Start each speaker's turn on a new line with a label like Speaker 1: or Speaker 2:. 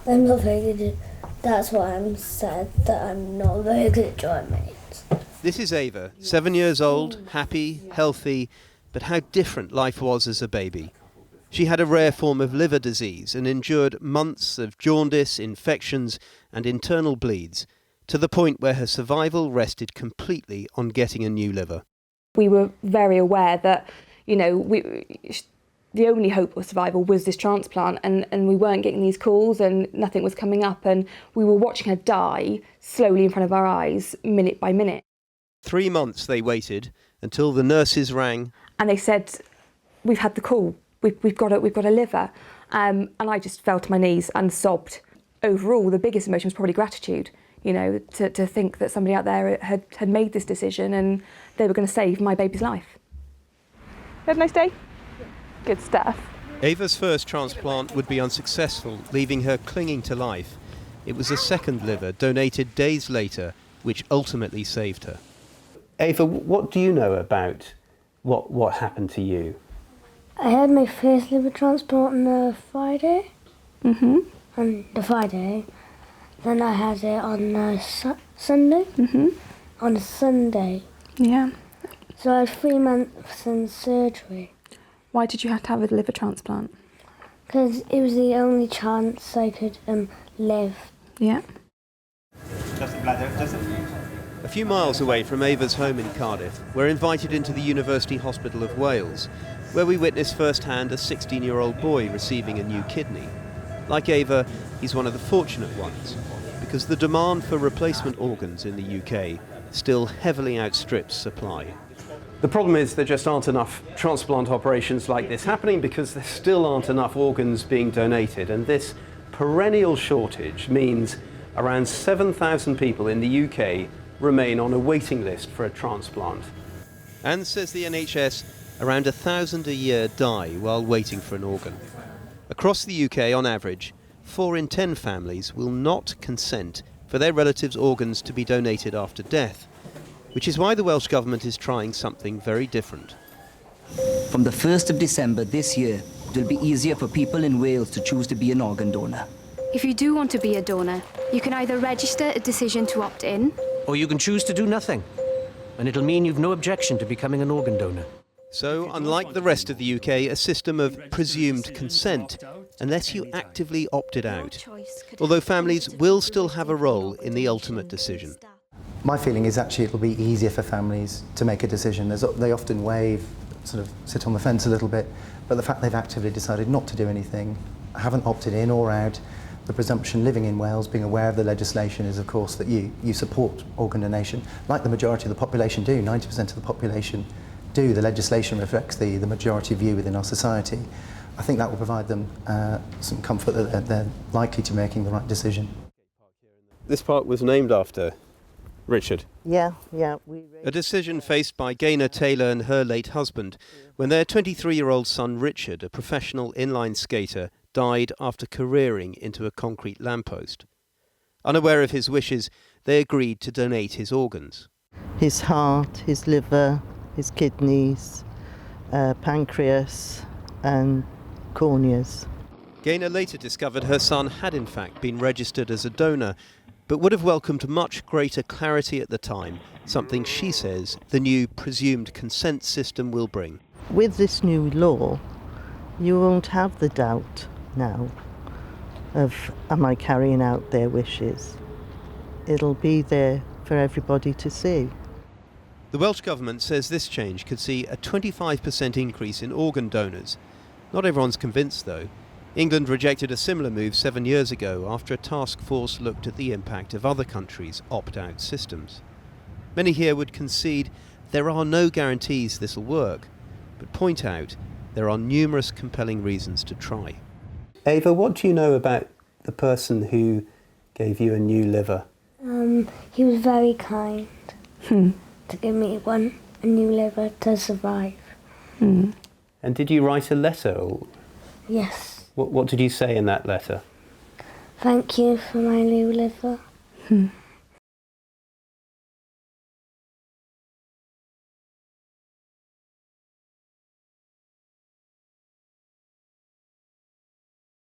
Speaker 1: I'm not very good at, that's why I'm sad that I'm not very good at drawing mates.
Speaker 2: This is Ava, 7 years old, happy, healthy, but how different life was as a baby. She had a rare form of liver disease and endured months of jaundice, infections and internal bleeds, to the point where her survival rested completely on getting a new liver.
Speaker 3: We were very aware that, the only hope of survival was this transplant, and we weren't getting these calls and nothing was coming up, and we were watching her die slowly in front of our eyes, minute by minute.
Speaker 2: 3 months they waited until the nurses rang.
Speaker 3: And they said, "We've had the call, we've got a liver." And I just fell to my knees and sobbed. Overall, the biggest emotion was probably gratitude, to think that somebody out there had made this decision and they were going to save my baby's life. Have a nice day. Good stuff.
Speaker 2: Ava's first transplant would be unsuccessful, leaving her clinging to life. It was a second liver, donated days later, which ultimately saved her. Ava, what do you know about what happened to you?
Speaker 1: I had my first liver transplant on a Friday.
Speaker 3: Mm-hmm.
Speaker 1: On the Friday. Then I had it on a Sunday.
Speaker 3: Mm-hmm.
Speaker 1: On a Sunday.
Speaker 3: Yeah.
Speaker 1: So I had 3 months in surgery.
Speaker 3: Why did you have to have a liver transplant?
Speaker 1: Because it was the only chance I could live.
Speaker 3: Yeah.
Speaker 2: A few miles away from Ava's home in Cardiff, we're invited into the University Hospital of Wales, where we witness firsthand a 16-year-old boy receiving a new kidney. Like Ava, he's one of the fortunate ones, because the demand for replacement organs in the UK still heavily outstrips supply. The problem is there just aren't enough transplant operations like this happening because there still aren't enough organs being donated, and this perennial shortage means around 7,000 people in the UK remain on a waiting list for a transplant. And, says the NHS, around 1,000 a year die while waiting for an organ. Across the UK, on average, 4 in 10 families will not consent for their relatives' organs to be donated after death, which is why the Welsh Government is trying something very different.
Speaker 4: From the 1st of December this year, it will be easier for people in Wales to choose to be an organ donor.
Speaker 5: If you do want to be a donor, you can either register a decision to opt in,
Speaker 6: or you can choose to do nothing, and it'll mean you've no objection to becoming an organ donor.
Speaker 2: So, unlike the rest of the UK, a system of presumed consent, unless you actively opted out, although families will still have a role in the ultimate decision.
Speaker 7: My feeling is actually it'll be easier for families to make a decision. They often wave, sort of sit on the fence a little bit, but the fact they've actively decided not to do anything, haven't opted in or out, the presumption living in Wales, being aware of the legislation, is of course that you support organ donation, like the majority of the population do, 90% of the population do. The legislation reflects the majority view within our society. I think that will provide them some comfort that they're likely to be making the right decision.
Speaker 2: This park was named after Richard.
Speaker 8: Yeah.
Speaker 2: A decision faced by Gaynor Taylor and her late husband when their 23-year-old son Richard, a professional inline skater, died after careering into a concrete lamppost. Unaware of his wishes, they agreed to donate his organs.
Speaker 8: His heart, his liver, his kidneys, pancreas and corneas.
Speaker 2: Gaynor later discovered her son had in fact been registered as a donor, but would have welcomed much greater clarity at the time, something she says the new presumed consent system will bring.
Speaker 8: With this new law, you won't have the doubt now of, am I carrying out their wishes? It'll be there for everybody to see.
Speaker 2: The Welsh Government says this change could see a 25% increase in organ donors. Not everyone's convinced, though. England rejected a similar move 7 years ago after a task force looked at the impact of other countries' opt-out systems. Many here would concede there are no guarantees this will work, but point out there are numerous compelling reasons to try. Ava, what do you know about the person who gave you a new liver?
Speaker 1: He was very kind to give me a new liver to survive.
Speaker 2: And did you write a letter? Or
Speaker 1: Yes.
Speaker 2: what did you say in that letter?
Speaker 1: Thank you for my new liver.